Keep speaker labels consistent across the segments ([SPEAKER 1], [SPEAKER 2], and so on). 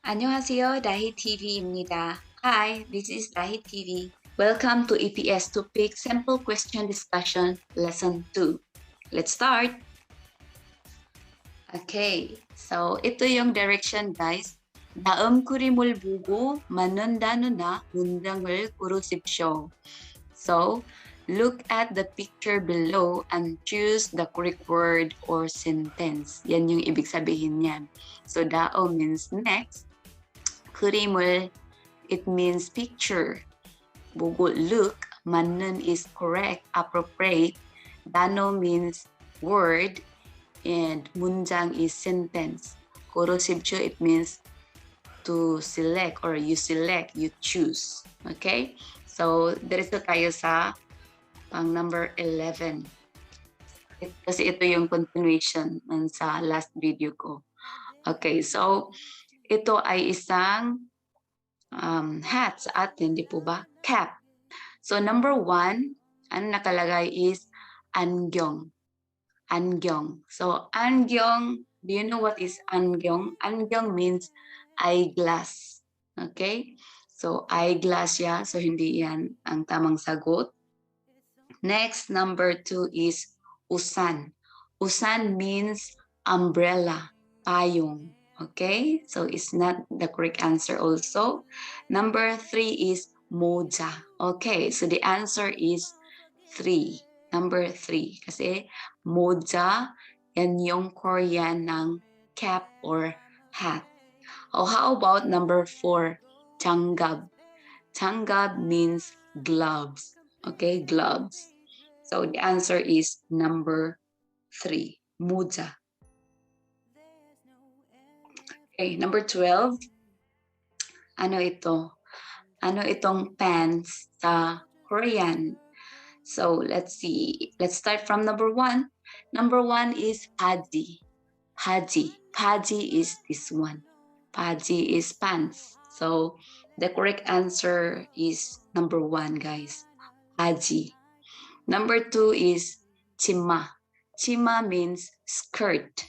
[SPEAKER 1] 안녕하세요, 다희 TV입니다. Hi, this is Dahi TV. Welcome to Eps-Topik Sample Question Discussion Lesson 2. Let's start. Okay, so ito yung direction, guys. 다음 그림을 보고 맞는 단어나 문장을 고르십시오. So, look at the picture below and choose the correct word or sentence. Yan yung ibig sabihin niyan. So, dao means next. 그림을, it means picture. 보고, look, 맞는 is correct, appropriate. 단어 means word, and 문장 is sentence. 고르십시오, it means to select or you select, you choose. Okay? So, diretso tayo sa pang number 11. Kasi ito yung continuation sa last video ko. Okay, so ito ay isang hat sa atin, di po ba? Cap. So number 1, ano nakalagay is angyong. Angyong. So angyong, do you know what is angyong? Angyong means eyeglass. Okay? So eyeglass siya, so hindi yan ang tamang sagot. Next, number 2 is usan. Usan means umbrella, payong. Okay, so it's not the correct answer also. Number 3 is moja. Okay, so the answer is 3. Number 3. Kasi moja, yan yung Korean ng cap or hat. Oh, how about number 4? 장갑. 장갑 means gloves. Okay, gloves. So the answer is number 3, moja. Okay, number 12. Ano ito? Ano itong pants sa Korean? So let's see. Let's start from number 1. Number 1 is paji. Paji. Paji is this one. Paji is pants. So the correct answer is number 1, guys. Paji. Number 2 is chima. Chima means skirt.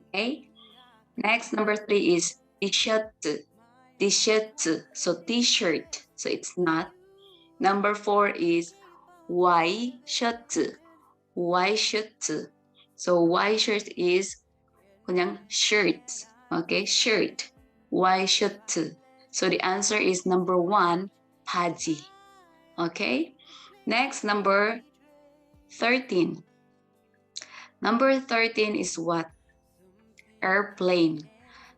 [SPEAKER 1] Okay. Next, number 3 is t-shirt. T-shirt. So t-shirt. So it's not. Number 4 is Y shirt. Y shirt. So Y shirt is kunyang shirt. Okay, shirt. Y shirt. So the answer is number 1, paji. Okay. Next, number 13. Number 13 is what? Airplane.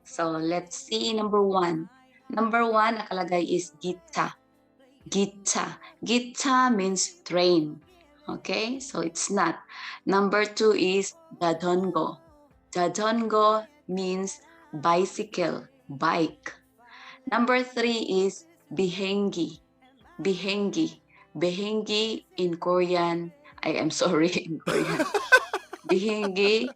[SPEAKER 1] So let's see number 1. Number 1 nakalagay is gita. Gita. Gita means train. Okay, so it's not. Number 2 is jajongo. Jajongo means bicycle, bike. Number 3 is bihengi. Bihengi. Bihengi in Korean, I am sorry, in Korean. Bihengi,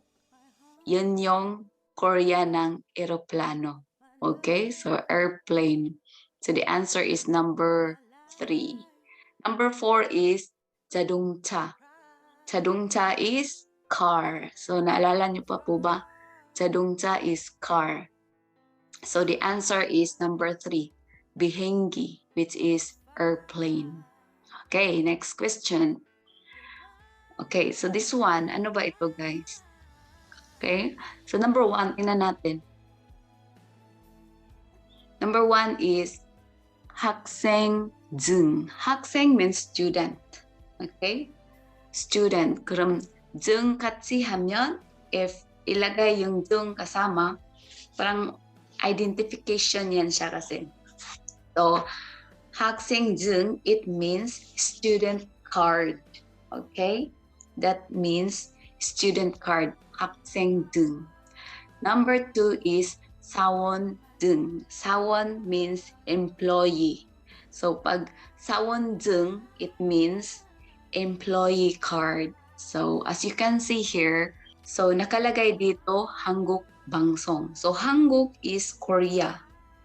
[SPEAKER 1] yun yung Korean ng eroplano. Okay, so airplane. So the answer is number 3. Number 4 is 자동차. 자동차 is car. So naalala niyo pa po ba? 자동차 is car. So the answer is number 3, bihengi, which is airplane. Okay, next question. Okay, so this one, ano ba ito, guys? Okay, so number 1, tingnan natin. Number 1 is 학생증. 학생 means student. Okay, student. 그럼 증 같이 하면, if ilagay yung 증 kasama, parang identification yan siya kasi. So, 학생증, it means student card. Okay? That means student card. 학생증. Number 2 is 사원증. 사원 means employee. So, pag 사원증, it means employee card. So, as you can see here, so nakalagay dito, 한국 방송. So, 한국 is Korea,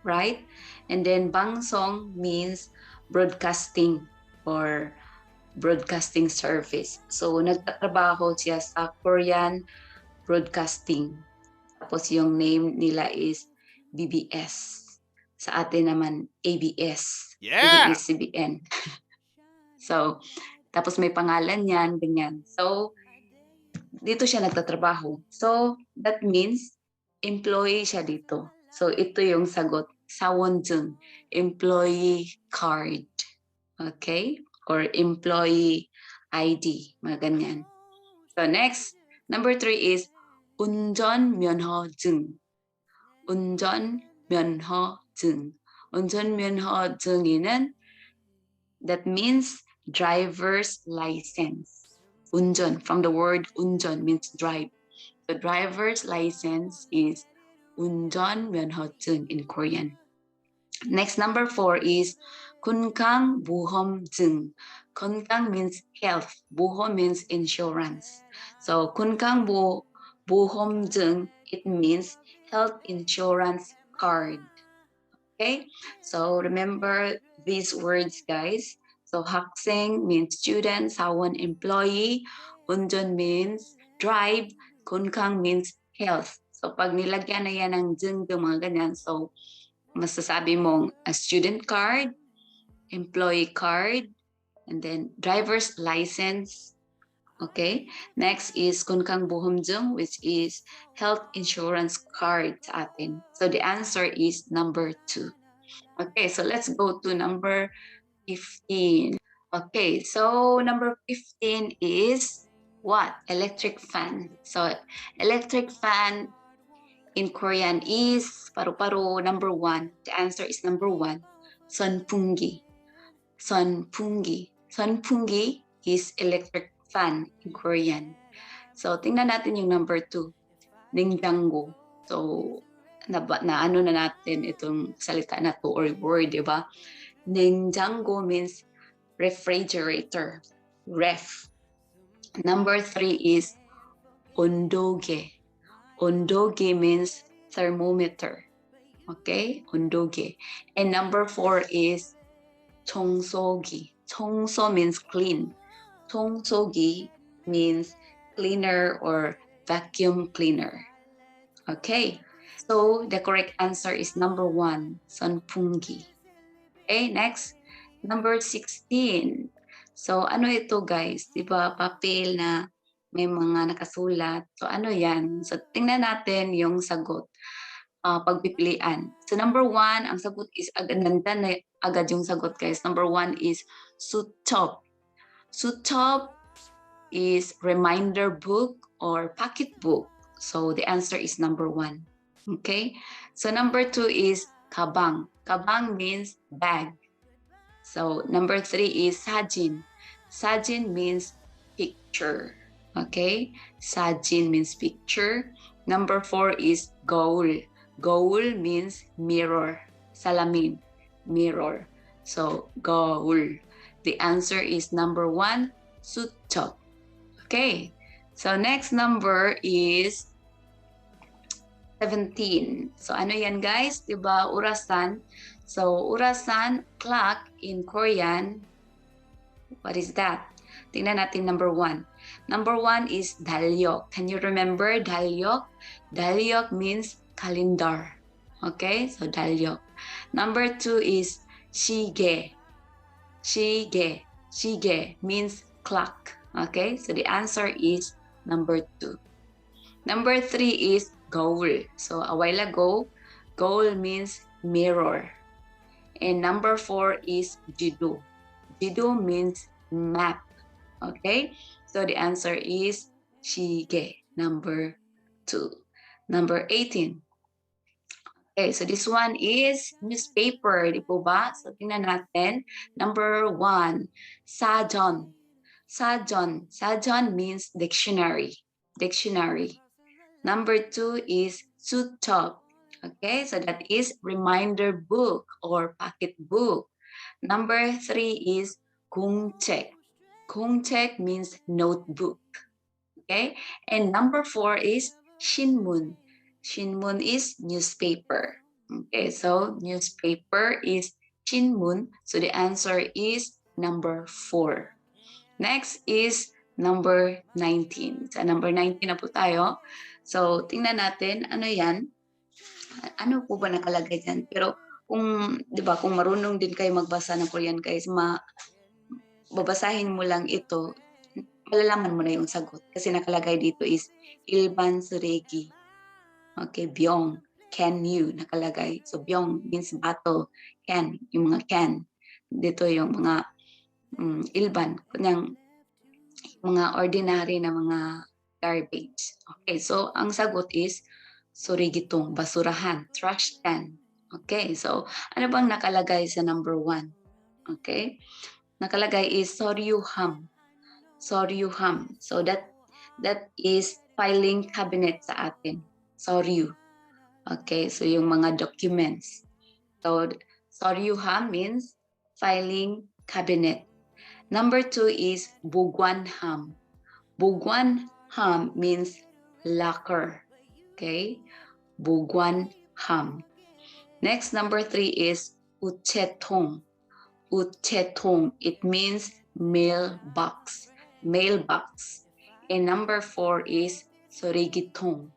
[SPEAKER 1] right? And then Bangsong means broadcasting or broadcasting service. So nagtatrabaho siya sa Korean Broadcasting. Tapos yung name nila is BBS. Sa atin naman, ABS.
[SPEAKER 2] Yeah!
[SPEAKER 1] ABS-CBN. So, tapos may pangalan yan, ganyan. So, dito siya nagtatrabaho. So, that means, employee siya dito. So, ito yung sagot. 사원증, employee card. Okay? Or employee ID, mga ganyan. So, next, number 3 is 운전면허증. 운전면허증. 운전면허증이는 that means driver's license. 운전, from the word 운전 means drive. The driver's license is 운전면허증 in Korean. Next, number 4 is 건강보험증. 건강 means health. 보험 means insurance. So 건강보험증, it means health insurance card. Okay, so remember these words, guys. So 학생 means student, 사원 employee, 운전 means drive, 건강 means health. So pag nilagyan na yan ng 증, mga ganyan, so masasabi mong a student card, employee card, and then driver's license. Okay, next is 건강보험증, which is health insurance card sa atin. So the answer is number 2. Okay, so let's go to number 15. Okay, so number 15 is what? Electric fan. So electric fan in Korean is paru-paru number 1. The answer is number 1. 선풍기. 선풍기. 선풍기 is electric fan in Korean. So tingnan natin yung number 2. 냉장고. So na ano na natin itong salita na to or word, di ba? 냉장고 means refrigerator, ref. Number 3 is 온도계. 온도계 means thermometer. Okay, 온도계. And number 4 is 청소기. 청소 means clean. 청소기 means cleaner or vacuum cleaner. Okay, so the correct answer is number 1, 선풍기. Okay, next, number 16. So ano ito, guys? Diba papel na may mga nakasulat? So ano yan? So tingnan natin yung sagot. Pagpipilian. So number 1, ang sagot is nandyan na agad yung sagot, guys. Number 1 is 수첩. 수첩 is reminder book or pocket book. So the answer is number 1. Okay. So number 2 is kabang. Kabang means bag. So number 3 is 사진. 사진 means picture. Okay. 사진 means picture. Number 4 is 거울. 거울 means mirror. Salamin, mirror. So 거울. The answer is number 1, 수첩. Okay. So next number is 17. So ano yan, guys? Diba, orasan. So orasan, clock in Korean. What is that? Tingnan natin number 1. Number 1 is dalyok. Can you remember dalyok? Dalyok means calendar. Okay, so dalyok. Number 2 is 시계. 시계. 시계 means clock. Okay, so the answer is number 2. Number 3 is 거울. So a while ago, 거울 means mirror. And number 4 is 지도. 지도 means map. Okay, so the answer is 시계, number 2. Number 18. Okay, so this one is newspaper, di po ba? So tingnan natin. Number 1, 사전. 사전. 사전 means dictionary. Dictionary. Number 2 is 수첩. Okay, so that is reminder book or pocket book. Number 3 is 공책. 공책 means notebook. Okay, and number 4 is 신문. 신문 is newspaper. Okay, so newspaper is 신문. So the answer is number 4. Next is number 19. Sa number 19 na po tayo. So tingnan natin, ano yan? Ano po ba nakalagay diyan? Pero kung 'di ba, kung marunong din kayo magbasa ng Korean guys, babasahin mo lang ito, malalaman mo na yung sagot kasi nakalagay dito is ilban suregi. Okay, byong, can you, nakalagay. So byong means battle, can, yung mga can. Dito yung mga ilban, kunyang mga ordinary na mga garbage. Okay, so ang sagot is surigitong, basurahan, trash can. Okay, so ano bang nakalagay sa number 1? Okay, nakalagay is soryuham. Soryuham. So that is filing cabinet sa atin. Soryu. Okay, so yung mga documents. So soryuham means filing cabinet. Number 2 is bugwanham. Bugwanham means locker. Okay, bugwanham. Next, number 3 is uchetong. Uchetong, it means mailbox. Mailbox. And number 4 is surigitong.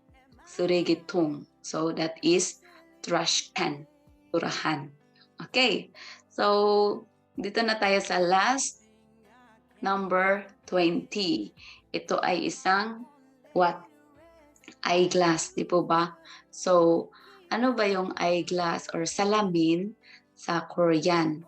[SPEAKER 1] Surigitong. So that is trash can. Turahan. Okay. So dito na tayo sa last, number 20. Ito ay isang what? Eyeglass, di po ba? So ano ba yung eyeglass or salamin sa Korean?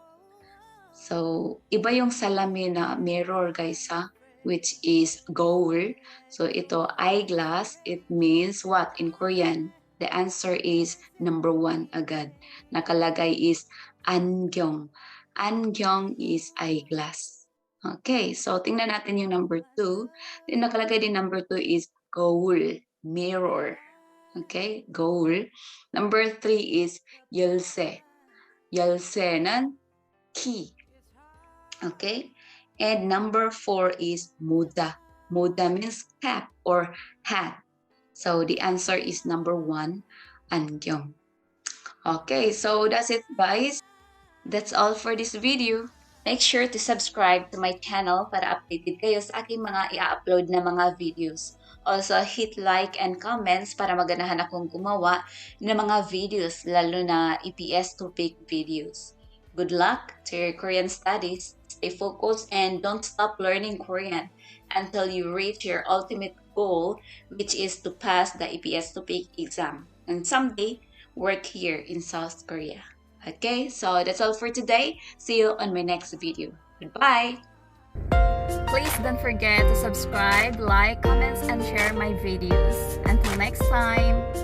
[SPEAKER 1] So, iba yung salamin na mirror guys ha, which is gold. So, ito eyeglass, it means what in Korean? The answer is number 1 agad. Nakalagay is angyong. Angyong is eyeglass. Okay, so tingnan natin yung number 2. Then nakalagay din number 2 is gold, mirror. Okay, gold. Number 3 is yelse. Yelse는 key. Okay, and number 4 is muda. Muda means cap or hat. So the answer is number 1, angyong. Okay, so that's it guys. That's all for this video. Make sure to subscribe to my channel para updated kayo sa aking mga i-upload na mga videos. Also, hit like and comments para maganahan akong gumawa ng mga videos, lalo na Eps-Topik videos. Good luck to your Korean studies. Stay focused and don't stop learning Korean until you reach your ultimate goal, which is to pass the Eps-Topik exam and someday work here in South Korea. Okay, so that's all for today. See you on my next video. Goodbye!
[SPEAKER 2] Please don't forget to subscribe, like, comments, and share my videos. Until next time!